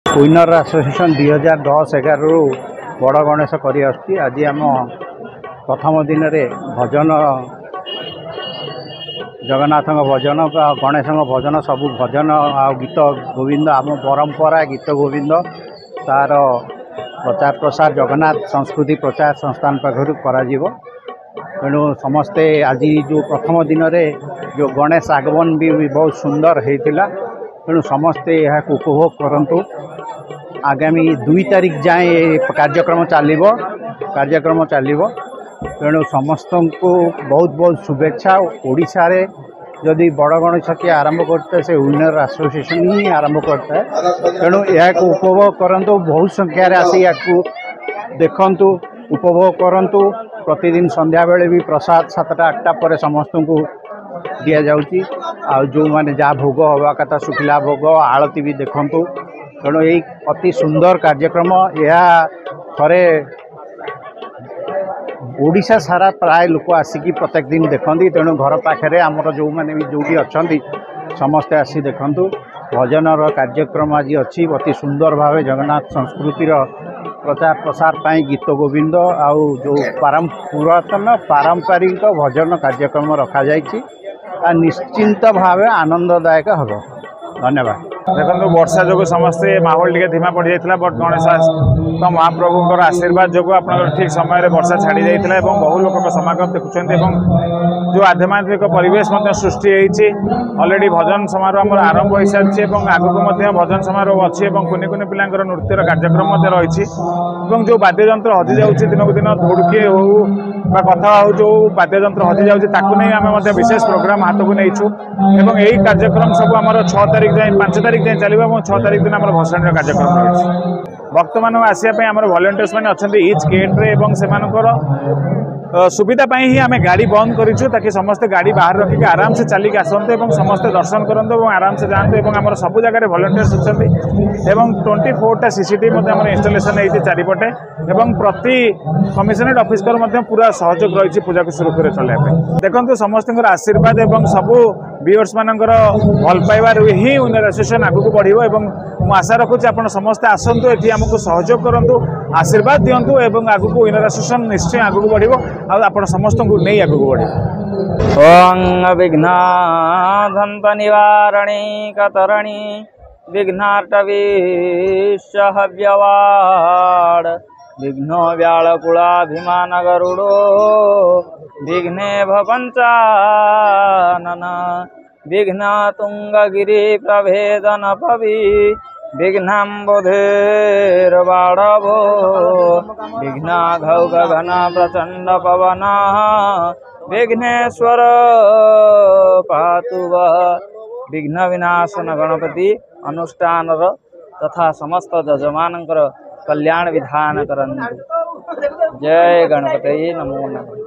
Winner association 2010-11 रु बड़ गणेश कर आज आम प्रथम दिन में भजन जगन्नाथ भजन गणेश भजन सब भजन आ गीत गोविंद आम परंपरा गीत गोविंद तार प्रचार प्रसार जगन्नाथ संस्कृति प्रचार संस्थान पाखर तेणु समस्ते आज जो प्रथम दिन में जो गणेश आगमन भी बहुत सुंदर होता तेणु समस्ते यह उपभोग करूँ। आगामी 2 तारीख जाए कार्यक्रम चलो तेणु समस्त को बहुत बहुत शुभेच्छा। ओडिशा रे जदि बड़ गणेश किए आरंभ करता है से विनर एसोसिएशन ही आरंभ करता है तेणु यह उपभोग करूँ। बहुत संख्यार आसी या देखु उपभोग करूँ। प्रतिदिन संध्या बेले भी प्रसाद 7टा-8टा पर समस्त को दि जाऊँगी जो मैंने जहाँ भोग हवा कथा शुखला भोग आलती भी देखूँ तेणु यही अति सुंदर कार्यक्रम यह थे ओडिशा सारा प्राय लोक आसिकी प्रत्येक दिन देखती तेणु घर पाखे आमर जो मैंने भी जो अच्छा समस्ते आसी देखु भजनर कार्यक्रम आज अच्छी अति सुंदर भाव जगन्नाथ संस्कृतिर प्रचार प्रसार पाई गीत गोविंद आउ जो पुरातन पारंपरिक भजन कार्यक्रम रखा जाइए निश्चिंत भाव आनंददायक हम। धन्यवाद। देखो वर्षा जो समस्ते माहौल टे धीमा पड़ जाता बट गणेश तो महाप्रभुर आशीर्वाद जो आप ठीक समय वर्षा छाड़ी जाता बहु लोक समागम देखुं जो आध्यात्मिक परिवेश सृष्टि अलरेडी भजन समारोह आरंभ हो सारी आगक भजन समारोह अच्छी कुनि कुनि पिलांकर नृत्यर कार्यक्रम रही जो वाद्ययंत्र हजि जाऊँगी दिनक दिन धुड़की हो कथा हो जो वाद्ययंत्र हजि जाऊँगी आम विशेष प्रोग्राम हाथ को नहीं यही कार्यक्रम सब आम 6 तारीख जाए 5 तारीख जाए चलो 6 तारीख दिन आम भसाणी कार्यक्रम रही भक्त मान आसापी आम वॉलंटियर्स मैंने अच्छा इच गेट्रे सुविधा ही आम गाड़ी बंद करूँ ताकि समस्त गाड़ी बाहर रखिक आराम से चलिक आसते समस्ते दर्शन करूँ और आराम से जातु आम सब जगह वॉलंटियर्स अच्छा 24टा सीसीटीवी इंस्टॉलेशन होती चारिपटे और प्रति कमिशनरेट ऑफिसर पूरा सहयोग रही पूजा को सुरक्षित चलने देखो समस्त आशीर्वाद और सबू व्यूअर्स मानकर भल पाइबार ही विनर एसोसिएशन आगू बढ़ो और आशा रखुच्छी आप समस्ते आसतु ये आमको सहयोग करूँ आशीर्वाद दिंतु और आगू विनर एसोसिएशन निश्चय आगू बढ़ो आप समस्त को नहीं आगू बढ़ो। ओं विघ्नाधंत निवारणी कतरणी विघ्नार्टवीश्च हव्यवाड विघ्नो व्याकुलाभिमान गरुडो विघ्ने भवंचानन विघ्न तुंगगिरी प्रभेदन पवि विघ्नाम्बुधेर्बाणवो विघ्नाघौ गगन प्रचंड पवन विघ्नेश्वर पातु वः। विघ्न विनाशन गणपति अनुष्ठान तथा समस्त जजमानंकर कल्याण विधान करन्तु। जय गणपति नमो नमः।